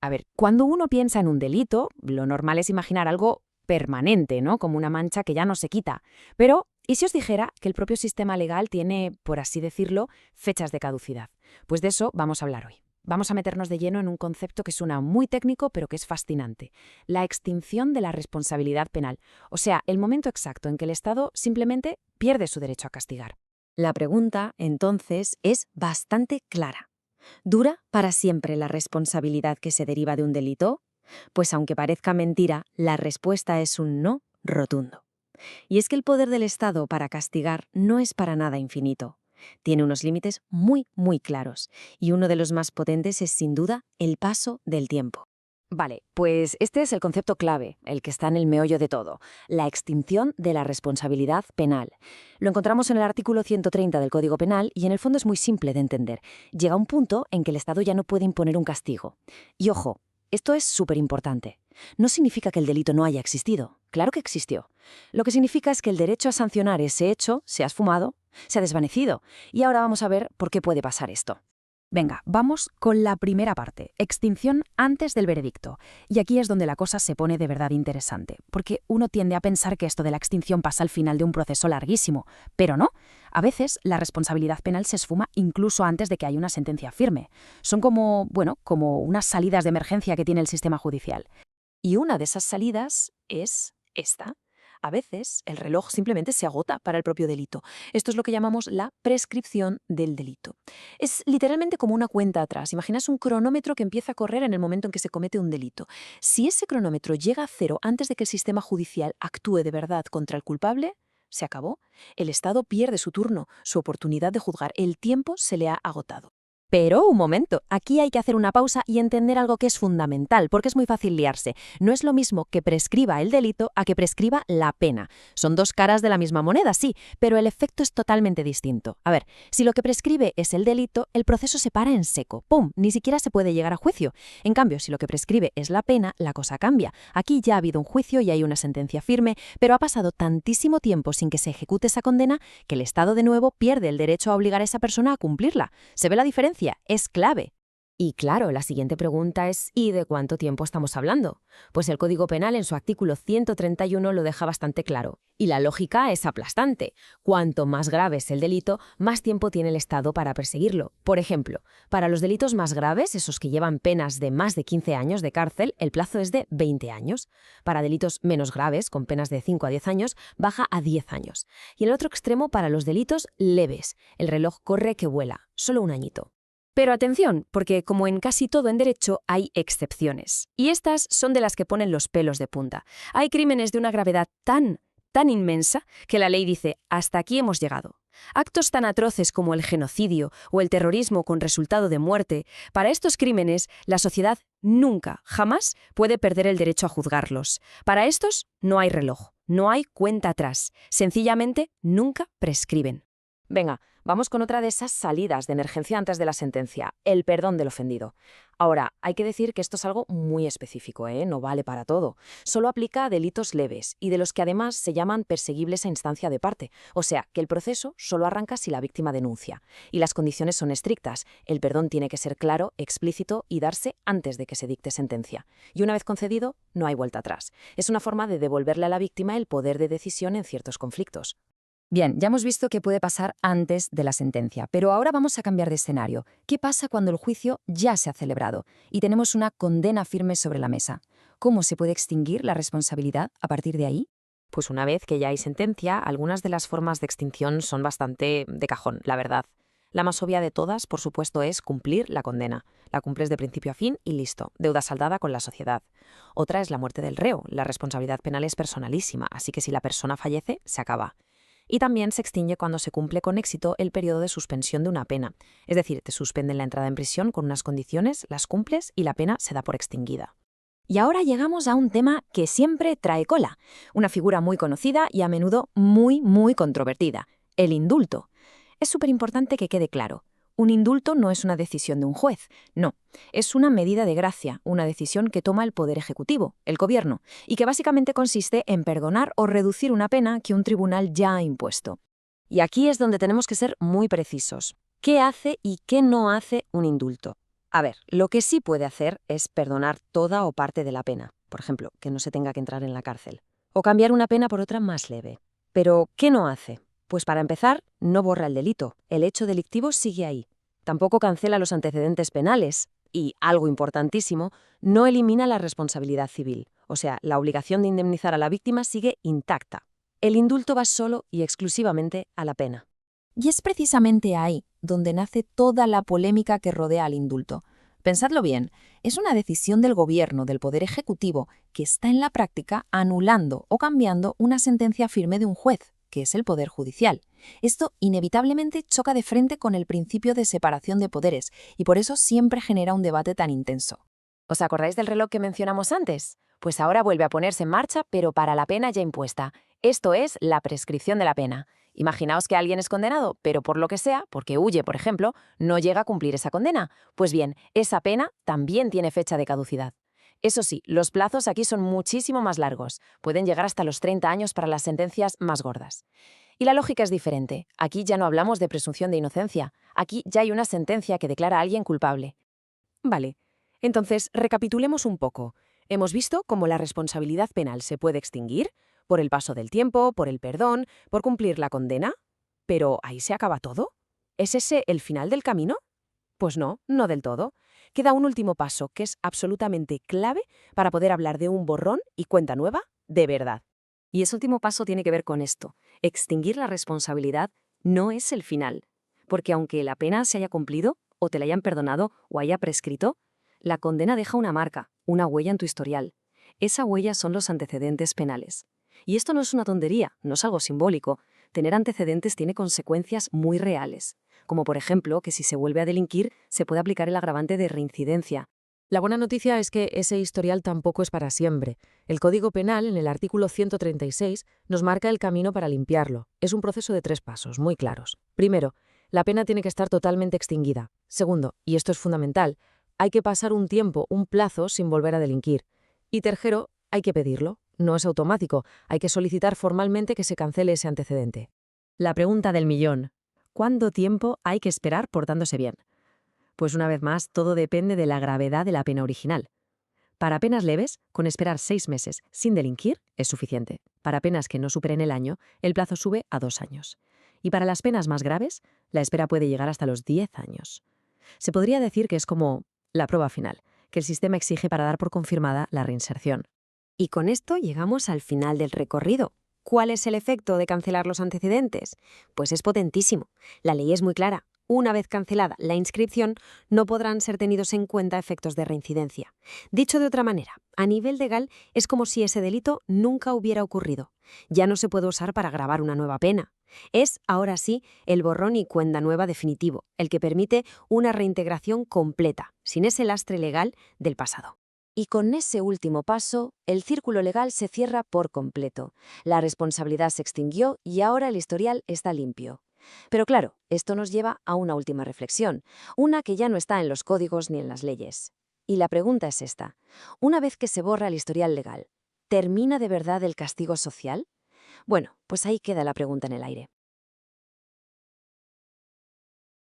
A ver, cuando uno piensa en un delito, lo normal es imaginar algo permanente, ¿no? Como una mancha que ya no se quita. Pero, ¿y si os dijera que el propio sistema legal tiene, por así decirlo, fechas de caducidad? Pues de eso vamos a hablar hoy. Vamos a meternos de lleno en un concepto que suena muy técnico, pero que es fascinante: la extinción de la responsabilidad penal. O sea, el momento exacto en que el Estado simplemente pierde su derecho a castigar. La pregunta, entonces, es bastante clara. ¿Dura para siempre la responsabilidad que se deriva de un delito? Pues aunque parezca mentira, la respuesta es un no rotundo. Y es que el poder del Estado para castigar no es para nada infinito. Tiene unos límites muy, muy claros, y uno de los más potentes es sin duda el paso del tiempo. Vale, pues este es el concepto clave, el que está en el meollo de todo: la extinción de la responsabilidad penal. Lo encontramos en el artículo 130 del Código Penal y en el fondo es muy simple de entender. Llega un punto en que el Estado ya no puede imponer un castigo. Y ojo, esto es súper importante. No significa que el delito no haya existido. Claro que existió. Lo que significa es que el derecho a sancionar ese hecho se ha esfumado, se ha desvanecido. Y ahora vamos a ver por qué puede pasar esto. Venga, vamos con la primera parte: extinción antes del veredicto. Y aquí es donde la cosa se pone de verdad interesante, porque uno tiende a pensar que esto de la extinción pasa al final de un proceso larguísimo, pero no. A veces la responsabilidad penal se esfuma incluso antes de que haya una sentencia firme. Son como, bueno, como unas salidas de emergencia que tiene el sistema judicial. Y una de esas salidas es esta. A veces el reloj simplemente se agota para el propio delito. Esto es lo que llamamos la prescripción del delito. Es literalmente como una cuenta atrás. Imaginas un cronómetro que empieza a correr en el momento en que se comete un delito. Si ese cronómetro llega a cero antes de que el sistema judicial actúe de verdad contra el culpable, se acabó. El Estado pierde su turno, su oportunidad de juzgar. El tiempo se le ha agotado. Pero un momento, aquí hay que hacer una pausa y entender algo que es fundamental, porque es muy fácil liarse. No es lo mismo que prescriba el delito a que prescriba la pena. Son dos caras de la misma moneda, sí, pero el efecto es totalmente distinto. A ver, si lo que prescribe es el delito, el proceso se para en seco. ¡Pum! Ni siquiera se puede llegar a juicio. En cambio, si lo que prescribe es la pena, la cosa cambia. Aquí ya ha habido un juicio y hay una sentencia firme, pero ha pasado tantísimo tiempo sin que se ejecute esa condena que el Estado de nuevo pierde el derecho a obligar a esa persona a cumplirla. ¿Se ve la diferencia? Es clave. Y claro, la siguiente pregunta es: ¿y de cuánto tiempo estamos hablando? Pues el Código Penal en su artículo 131 lo deja bastante claro. Y la lógica es aplastante. Cuanto más grave es el delito, más tiempo tiene el Estado para perseguirlo. Por ejemplo, para los delitos más graves, esos que llevan penas de más de 15 años de cárcel, el plazo es de 20 años. Para delitos menos graves, con penas de 5 a 10 años, baja a 10 años. Y en el otro extremo, para los delitos leves, el reloj corre que vuela, solo un añito. Pero atención, porque como en casi todo en derecho hay excepciones. Y estas son de las que ponen los pelos de punta. Hay crímenes de una gravedad tan inmensa que la ley dice: hasta aquí hemos llegado. Actos tan atroces como el genocidio o el terrorismo con resultado de muerte, para estos crímenes la sociedad nunca, jamás puede perder el derecho a juzgarlos. Para estos no hay reloj, no hay cuenta atrás. Sencillamente nunca prescriben. Venga, vamos con otra de esas salidas de emergencia antes de la sentencia: el perdón del ofendido. Ahora, hay que decir que esto es algo muy específico, ¿eh? No vale para todo. Solo aplica a delitos leves y de los que además se llaman perseguibles a instancia de parte. O sea, que el proceso solo arranca si la víctima denuncia. Y las condiciones son estrictas. El perdón tiene que ser claro, explícito y darse antes de que se dicte sentencia. Y una vez concedido, no hay vuelta atrás. Es una forma de devolverle a la víctima el poder de decisión en ciertos conflictos. Bien, ya hemos visto qué puede pasar antes de la sentencia, pero ahora vamos a cambiar de escenario. ¿Qué pasa cuando el juicio ya se ha celebrado y tenemos una condena firme sobre la mesa? ¿Cómo se puede extinguir la responsabilidad a partir de ahí? Pues una vez que ya hay sentencia, algunas de las formas de extinción son bastante de cajón, la verdad. La más obvia de todas, por supuesto, es cumplir la condena. La cumples de principio a fin y listo, deuda saldada con la sociedad. Otra es la muerte del reo. La responsabilidad penal es personalísima, así que si la persona fallece, se acaba. Y también se extingue cuando se cumple con éxito el periodo de suspensión de una pena. Es decir, te suspenden la entrada en prisión con unas condiciones, las cumples y la pena se da por extinguida. Y ahora llegamos a un tema que siempre trae cola, una figura muy conocida y a menudo muy controvertida: el indulto. Es súper importante que quede claro. Un indulto no es una decisión de un juez, no. Es una medida de gracia, una decisión que toma el Poder Ejecutivo, el Gobierno, y que básicamente consiste en perdonar o reducir una pena que un tribunal ya ha impuesto. Y aquí es donde tenemos que ser muy precisos. ¿Qué hace y qué no hace un indulto? A ver, lo que sí puede hacer es perdonar toda o parte de la pena. Por ejemplo, que no se tenga que entrar en la cárcel. O cambiar una pena por otra más leve. Pero, ¿qué no hace? Pues para empezar, no borra el delito. El hecho delictivo sigue ahí. Tampoco cancela los antecedentes penales. Y, algo importantísimo, no elimina la responsabilidad civil. O sea, la obligación de indemnizar a la víctima sigue intacta. El indulto va solo y exclusivamente a la pena. Y es precisamente ahí donde nace toda la polémica que rodea al indulto. Pensadlo bien, es una decisión del gobierno, del Poder Ejecutivo, que está en la práctica anulando o cambiando una sentencia firme de un juez, que es el Poder Judicial. Esto inevitablemente choca de frente con el principio de separación de poderes y por eso siempre genera un debate tan intenso. ¿Os acordáis del reloj que mencionamos antes? Pues ahora vuelve a ponerse en marcha, pero para la pena ya impuesta. Esto es la prescripción de la pena. Imaginaos que alguien es condenado, pero por lo que sea, porque huye, por ejemplo, no llega a cumplir esa condena. Pues bien, esa pena también tiene fecha de caducidad. Eso sí, los plazos aquí son muchísimo más largos. Pueden llegar hasta los 30 años para las sentencias más gordas. Y la lógica es diferente. Aquí ya no hablamos de presunción de inocencia. Aquí ya hay una sentencia que declara a alguien culpable. Vale, entonces recapitulemos un poco. Hemos visto cómo la responsabilidad penal se puede extinguir por el paso del tiempo, por el perdón, por cumplir la condena. ¿Pero ahí se acaba todo? ¿Es ese el final del camino? Pues no, no del todo. Queda un último paso que es absolutamente clave para poder hablar de un borrón y cuenta nueva de verdad. Y ese último paso tiene que ver con esto. Extinguir la responsabilidad no es el final, porque aunque la pena se haya cumplido, o te la hayan perdonado o haya prescrito, la condena deja una marca, una huella en tu historial. Esa huella son los antecedentes penales. Y esto no es una tontería, no es algo simbólico. Tener antecedentes tiene consecuencias muy reales, como por ejemplo que si se vuelve a delinquir se puede aplicar el agravante de reincidencia. La buena noticia es que ese historial tampoco es para siempre. El Código Penal, en el artículo 136, nos marca el camino para limpiarlo. Es un proceso de 3 pasos, muy claros. Primero, la pena tiene que estar totalmente extinguida. Segundo, y esto es fundamental, hay que pasar un tiempo, un plazo, sin volver a delinquir. Y tercero, hay que pedirlo. No es automático, hay que solicitar formalmente que se cancele ese antecedente. La pregunta del millón. ¿Cuánto tiempo hay que esperar portándose bien? Pues una vez más, todo depende de la gravedad de la pena original. Para penas leves, con esperar 6 meses sin delinquir es suficiente. Para penas que no superen el año, el plazo sube a 2 años. Y para las penas más graves, la espera puede llegar hasta los 10 años. Se podría decir que es como la prueba final, que el sistema exige para dar por confirmada la reinserción. Y con esto llegamos al final del recorrido. ¿Cuál es el efecto de cancelar los antecedentes? Pues es potentísimo. La ley es muy clara. Una vez cancelada la inscripción, no podrán ser tenidos en cuenta efectos de reincidencia. Dicho de otra manera, a nivel legal es como si ese delito nunca hubiera ocurrido. Ya no se puede usar para agravar una nueva pena. Es, ahora sí, el borrón y cuenta nueva definitivo, el que permite una reintegración completa, sin ese lastre legal del pasado. Y con ese último paso, el círculo legal se cierra por completo. La responsabilidad se extinguió y ahora el historial está limpio. Pero claro, esto nos lleva a una última reflexión, una que ya no está en los códigos ni en las leyes. Y la pregunta es esta: una vez que se borra el historial legal, ¿termina de verdad el castigo social? Bueno, pues ahí queda la pregunta en el aire.